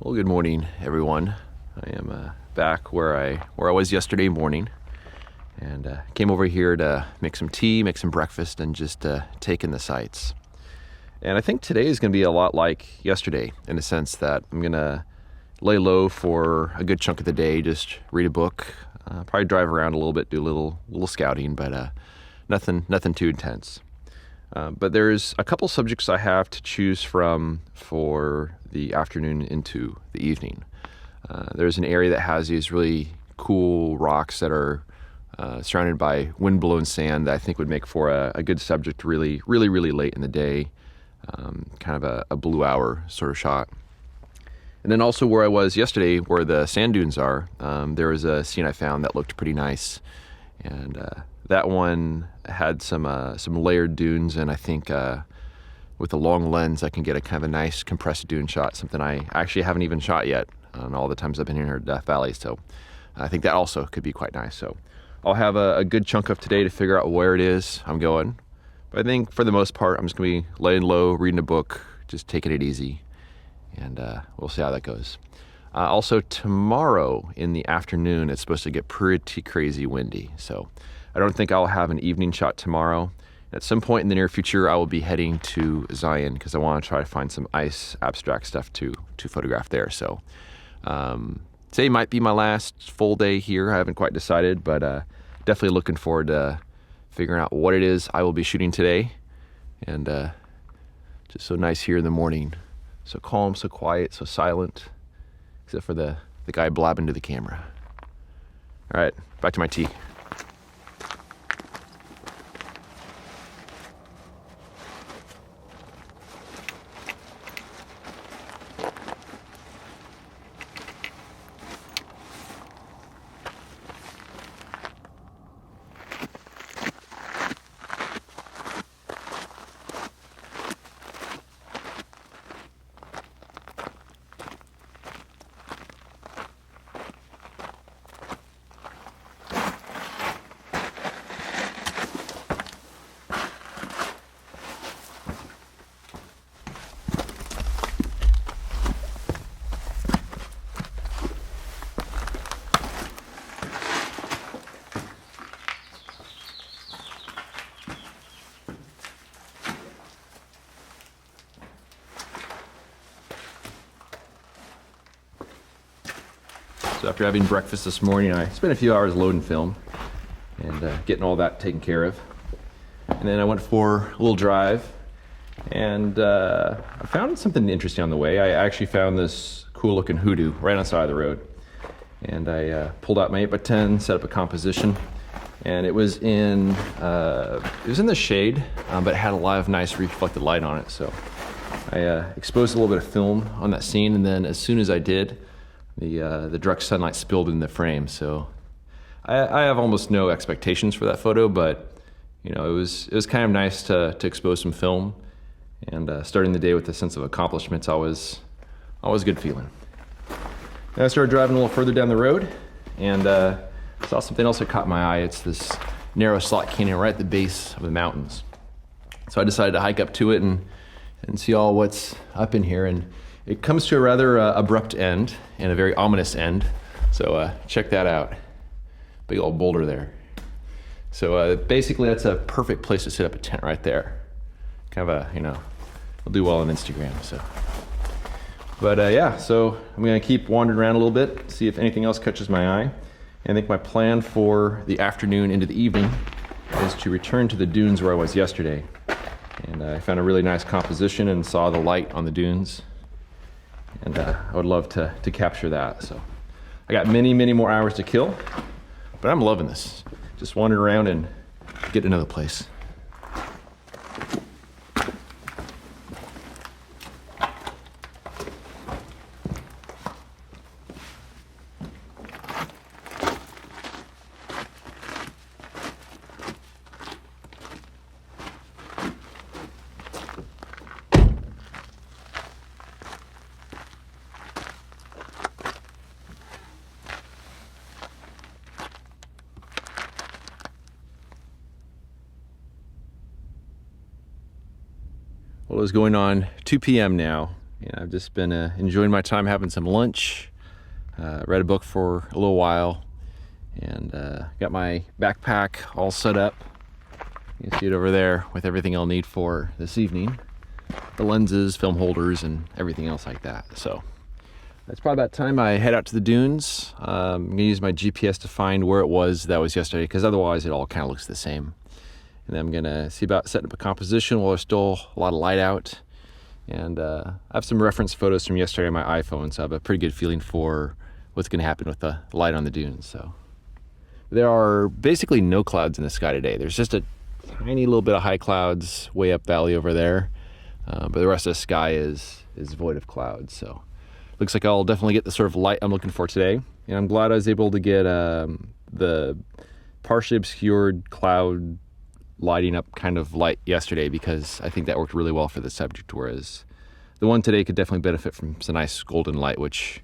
Well, good morning, everyone. I am back where I was yesterday morning, and came over here to make some tea, make some breakfast, and just take in the sights. And I think today is going to be a lot like yesterday in the sense that I'm going to lay low for a good chunk of the day, just read a book, probably drive around a little bit, do a little scouting, but nothing too intense. But there's a couple subjects I have to choose from for the afternoon into the evening. There's an area that has these really cool rocks that are surrounded by wind-blown sand that I think would make for a good subject really late in the day, kind of a blue hour sort of shot. And then also where I was yesterday, where the sand dunes are, there was a scene I found that looked pretty nice. And that one had some layered dunes, and I think with a long lens I can get a kind of a nice compressed dune shot, something I actually haven't even shot yet on all the times I've been here at Death Valley. So I think that also could be quite nice. So I'll have a good chunk of today to figure out where it is I'm going. But I think for the most part I'm just going to be laying low, reading a book, just taking it easy, and we'll see how that goes. Also tomorrow in the afternoon it's supposed to get pretty crazy windy, so I don't think I'll have an evening shot tomorrow. At some point in the near future I will be heading to Zion because I want to try to find some ice abstract stuff to photograph there. So today might be my last full day here. I haven't quite decided, but definitely looking forward to figuring out what it is I will be shooting today. And just so nice here in the morning. So calm, so quiet, so silent, except for the guy blabbing to the camera. All right, back to my tea. So after having breakfast this morning, I spent a few hours loading film and getting all that taken care of. And then I went for a little drive, and I found something interesting on the way. I actually found this cool looking hoodoo right on the side of the road. And I pulled out my 8x10, set up a composition, and it was in the shade, but it had a lot of nice reflected light on it. So I exposed a little bit of film on that scene, and then as soon as I did, the direct sunlight spilled in the frame. So I have almost no expectations for that photo, but you know, it was kind of nice to expose some film, and starting the day with a sense of accomplishment's always a good feeling. Then I started driving a little further down the road, and saw something else that caught my eye. It's this narrow slot canyon right at the base of the mountains. So I decided to hike up to it and see all what's up in here. And it comes to a rather abrupt end and a very ominous end. So check that out. Big old boulder there. So basically that's a perfect place to set up a tent right there. Kind of it'll do well on Instagram. So, but yeah, so I'm gonna keep wandering around a little bit, see if anything else catches my eye. And I think my plan for the afternoon into the evening is to return to the dunes where I was yesterday. And I found a really nice composition and saw the light on the dunes. And I would love to capture that. So I got many more hours to kill, but I'm loving this. Just wandering around and get to know the place. Well, it's going on 2 p.m. now, And I've just been enjoying my time having some lunch, read a book for a little while, and got my backpack all set up. You can see it over there with everything I'll need for this evening. The lenses, film holders, and everything else like that. So it's probably about time I head out to the dunes. I'm gonna use my GPS to find where it was that was yesterday, because otherwise it all kind of looks the same. And then I'm gonna see about setting up a composition while there's still a lot of light out. And I have some reference photos from yesterday on my iPhone, so I have a pretty good feeling for what's gonna happen with the light on the dunes. So there are basically no clouds in the sky today. There's just a tiny little bit of high clouds way up valley over there, but the rest of the sky is void of clouds. So looks like I'll definitely get the sort of light I'm looking for today. And I'm glad I was able to get the partially obscured cloud lighting up kind of light yesterday, because I think that worked really well for the subject, whereas the one today could definitely benefit from some nice golden light, which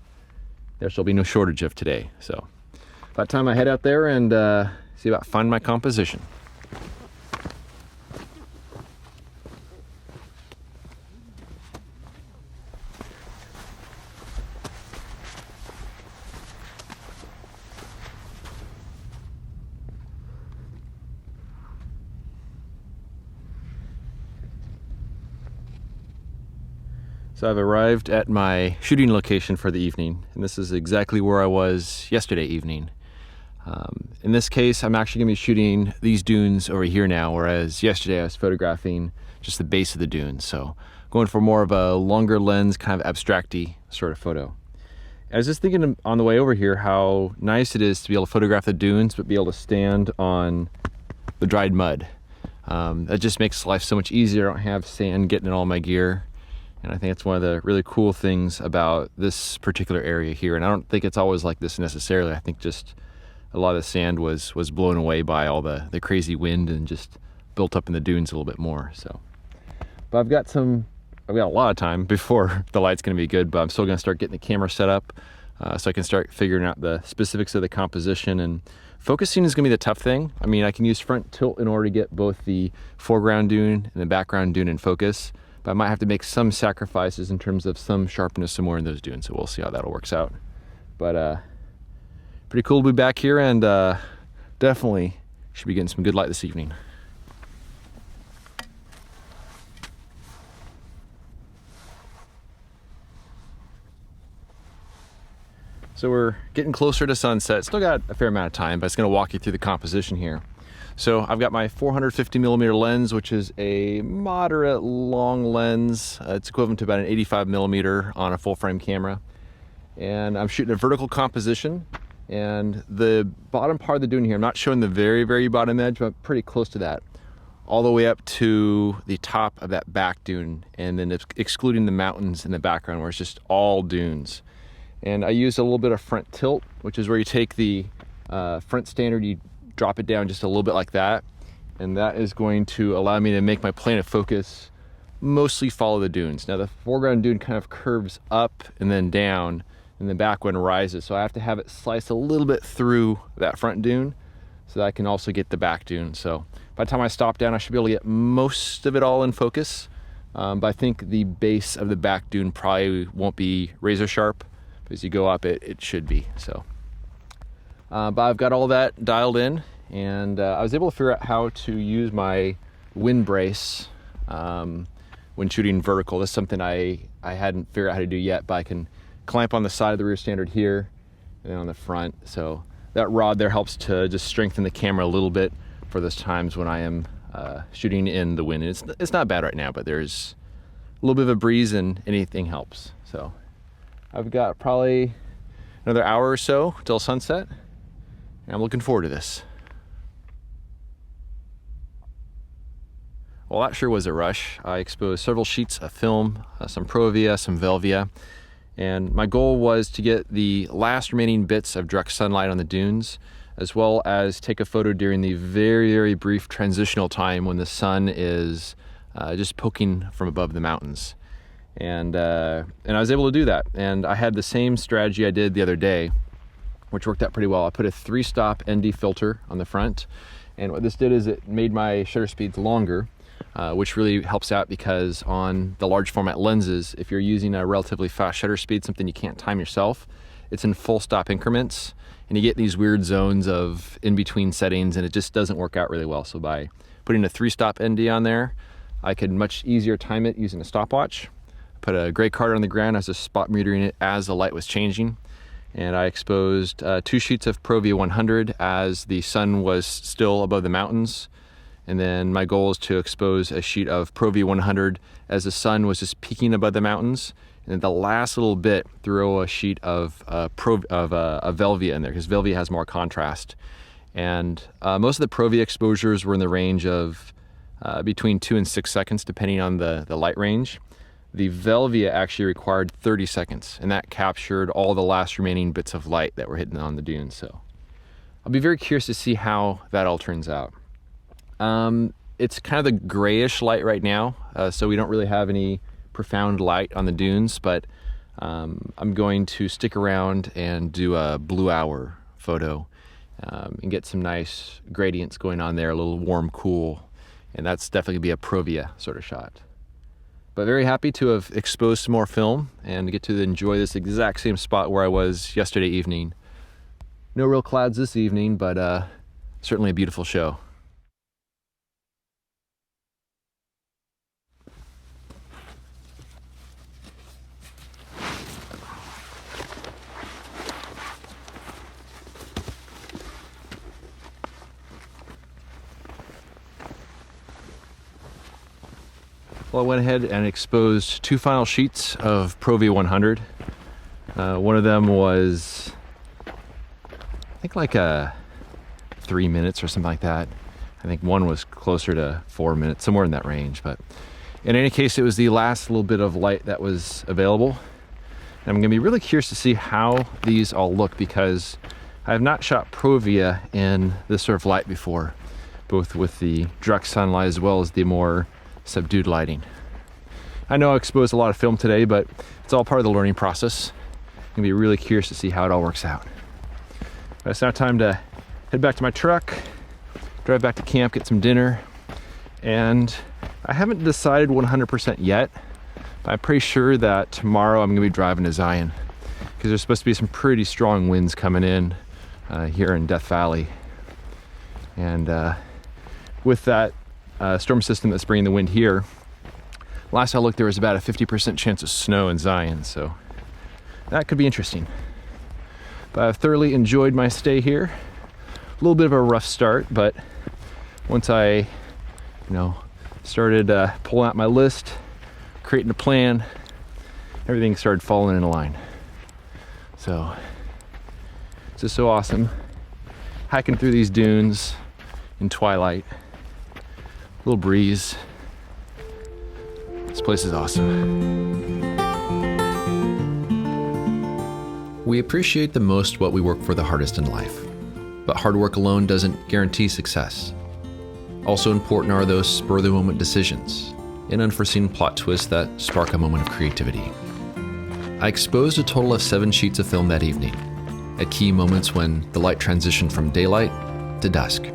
there shall be no shortage of today. So about time I head out there and see about finding my composition. So I've arrived at my shooting location for the evening, and this is exactly where I was yesterday evening. In this case, I'm actually gonna be shooting these dunes over here now, whereas yesterday I was photographing just the base of the dunes. So going for more of a longer lens, kind of abstract-y sort of photo. I was just thinking on the way over here how nice it is to be able to photograph the dunes, but be able to stand on the dried mud. That just makes life so much easier. I don't have sand getting in all my gear. And I think it's one of the really cool things about this particular area here. And I don't think it's always like this necessarily. I think just a lot of the sand was blown away by all the crazy wind and just built up in the dunes a little bit more. So, but I've got a lot of time before the light's gonna be good, but I'm still gonna start getting the camera set up so I can start figuring out the specifics of the composition. And focusing is gonna be the tough thing. I mean, I can use front tilt in order to get both the foreground dune and the background dune in focus, but I might have to make some sacrifices in terms of some sharpness somewhere in those dunes, so we'll see how that all works out. But pretty cool to be back here, and definitely should be getting some good light this evening. So we're getting closer to sunset. Still got a fair amount of time, but it's gonna walk you through the composition here. So I've got my 450 millimeter lens, which is a moderate long lens. It's equivalent to about an 85 millimeter on a full frame camera. And I'm shooting a vertical composition. And the bottom part of the dune here, I'm not showing the very, very bottom edge, but pretty close to that, all the way up to the top of that back dune, and then excluding the mountains in the background where it's just all dunes. And I used a little bit of front tilt, which is where you take the front standard, you drop it down just a little bit like that, and that is going to allow me to make my plane of focus mostly follow the dunes. Now the foreground dune kind of curves up and then down, and the back one rises, so I have to have it slice a little bit through that front dune so that I can also get the back dune. So by the time I stop down, I should be able to get most of it all in focus, but I think the base of the back dune probably won't be razor sharp, but as you go up it should be. So but I've got all that dialed in, and I was able to figure out how to use my wind brace when shooting vertical. This is something I hadn't figured out how to do yet, but I can clamp on the side of the rear standard here and then on the front. So that rod there helps to just strengthen the camera a little bit for those times when I am shooting in the wind. And it's not bad right now, but there's a little bit of a breeze and anything helps. So I've got probably another hour or so till sunset, and I'm looking forward to this. Well, that sure was a rush. I exposed several sheets of film, some Provia, some Velvia, and my goal was to get the last remaining bits of direct sunlight on the dunes, as well as take a photo during the very, very brief transitional time when the sun is just poking from above the mountains. And I was able to do that. And I had the same strategy I did the other day, which worked out pretty well. I put a 3-stop ND filter on the front, and what this did is it made my shutter speeds longer, which really helps out because on the large format lenses, if you're using a relatively fast shutter speed, something you can't time yourself, it's in full stop increments, and you get these weird zones of in-between settings, and it just doesn't work out really well. So by putting a 3-stop ND on there, I could much easier time it using a stopwatch. Put a gray card on the ground. I was just spot metering it as the light was changing. And I exposed 2 sheets of ProV 100 as the sun was still above the mountains. And then my goal is to expose a sheet of ProV 100 as the sun was just peaking above the mountains. And then the last little bit, throw a sheet of Velvia in there, because Velvia has more contrast. And most of the ProV exposures were in the range of between 2 and 6 seconds, depending on the light range. The Velvia actually required 30 seconds, and that captured all the last remaining bits of light that were hitting on the dunes. So I'll be very curious to see how that all turns out. It's kind of the grayish light right now, so we don't really have any profound light on the dunes, but I'm going to stick around and do a blue hour photo and get some nice gradients going on there, a little warm, cool, and that's definitely gonna be a Provia sort of shot. But very happy to have exposed some more film and get to enjoy this exact same spot where I was yesterday evening. No real clouds this evening, but certainly a beautiful show. Well, I went ahead and exposed 2 final sheets of ProV 100. One of them was, I think, like 3 minutes or something like that. I think one was closer to 4 minutes, somewhere in that range. But in any case, it was the last little bit of light that was available. And I'm going to be really curious to see how these all look, because I have not shot Provia in this sort of light before, both with the direct sunlight as well as the more subdued lighting. I know I exposed a lot of film today, but it's all part of the learning process. I'm gonna be really curious to see how it all works out. But it's now time to head back to my truck, drive back to camp, get some dinner, and I haven't decided 100% yet, but I'm pretty sure that tomorrow I'm gonna be driving to Zion, because there's supposed to be some pretty strong winds coming in here in Death Valley. And with that storm system that's bringing the wind here, last I looked, there was about a 50% chance of snow in Zion, so that could be interesting. But I've thoroughly enjoyed my stay here. A little bit of a rough start, but once I, started pulling out my list, creating a plan, everything started falling into line. So it's just so awesome hiking through these dunes in twilight. Little breeze. This place is awesome. We appreciate the most what we work for the hardest in life, but hard work alone doesn't guarantee success. Also important are those spur-of-the-moment decisions and unforeseen plot twists that spark a moment of creativity. I exposed a total of 7 sheets of film that evening, at key moments when the light transitioned from daylight to dusk.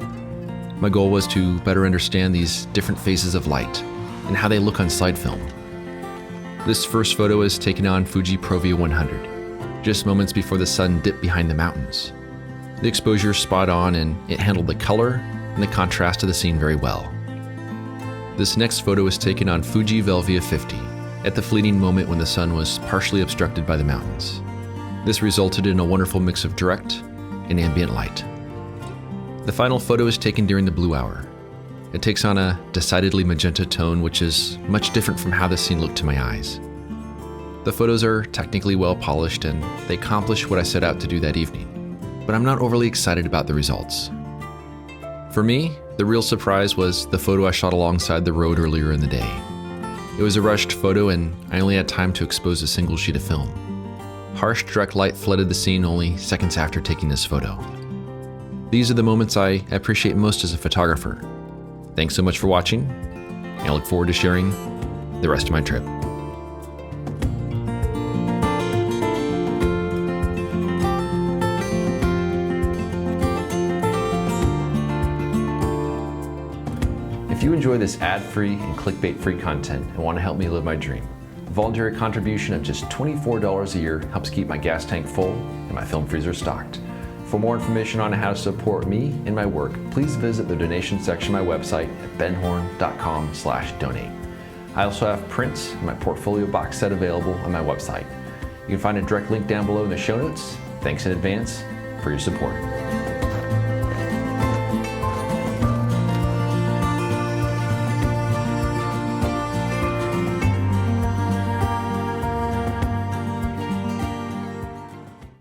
My goal was to better understand these different phases of light and how they look on slide film. This first photo is taken on Fuji ProV 100, just moments before the sun dipped behind the mountains. The exposure is spot on, and it handled the color and the contrast of the scene very well. This next photo is taken on Fuji Velvia 50, at the fleeting moment when the sun was partially obstructed by the mountains. This resulted in a wonderful mix of direct and ambient light. The final photo is taken during the blue hour. It takes on a decidedly magenta tone, which is much different from how the scene looked to my eyes. The photos are technically well polished, and they accomplish what I set out to do that evening, but I'm not overly excited about the results. For me, the real surprise was the photo I shot alongside the road earlier in the day. It was a rushed photo, and I only had time to expose a single sheet of film. Harsh direct light flooded the scene only seconds after taking this photo. These are the moments I appreciate most as a photographer. Thanks so much for watching, and I look forward to sharing the rest of my trip. If you enjoy this ad-free and clickbait-free content and want to help me live my dream, a voluntary contribution of just $24 a year helps keep my gas tank full and my film freezer stocked. For more information on how to support me and my work, please visit the donation section of my website at benhorn.com/donate. I also have prints and my portfolio box set available on my website. You can find a direct link down below in the show notes. Thanks in advance for your support.